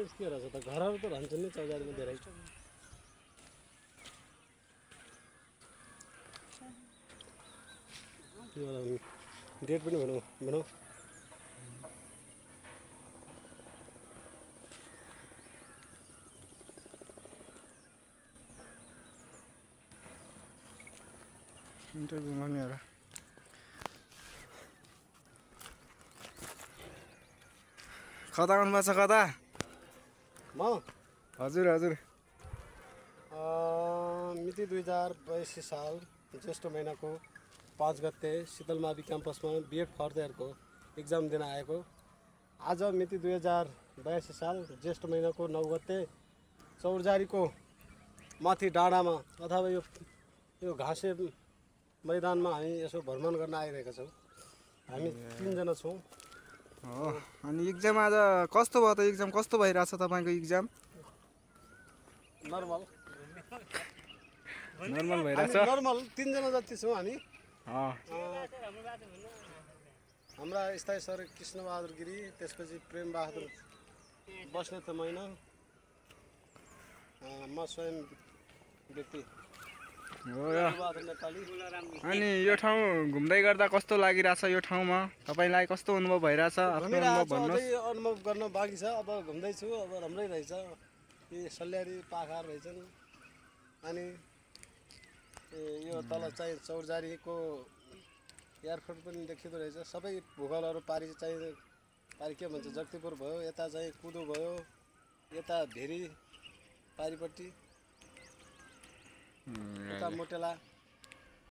business के रहेछ त घरहरू त रहन्छन् नि चौधारीमा धेरै डेट पनि भनौँ इन्टरभ्यू गर्ने होला कता आउनुभएको छ कता म हजुर हजुर मिति 2082 साल ज्येष्ठ महिनाको 5 गते शीतलमावि क्याम्पसमा बिएड फर्थ इयरको इक्जाम दिन आएको आज मिति 2082 साल ज्येष्ठ महिनाको 9 गते चौरजारीको माथि डाँडामा अथवा यो घाँसे मैदानमा हामी यसो भ्रमण गर्न आइरहेका छौँ हामी 3 जना छौँ हो अनि एक्जाम आज कस्तो भयो त एक्जाम कस्तो भइरहेछ तपाईको एक्जाम नर्मल भइरहेछ नर्मल 3 जना जति छौँ हामी हाम्रा स्थायी सर कृष्णबहादुर गिरी त्यसपछि प्रेमबहादुर बस्नेत मैना म स्वयं व्यक्ति हो अनि यो ठाउँ घुम्दै गर्दा कस्तो लागिरहेछ यो ठाउँमा तपाईलाई कस्तो अनुभव भइरहेछ आफ्नो अनुभव भन्नुहोस् अनुभव गर्न बाँकी छ अब घुम्दैछु अब राम्रै रहेछ यी सल्यारी पाखार रहेछन् अनि यो तल चाहिँ चौरजारीको एयरपोर्ट पनि देखिँदो रहेछ सबै भूगोलहरू पारि के भन्छ जगतिपुर भयो यता चाहिँ कुदो भयो यता भेरी पारिपट्टि यता मोटेला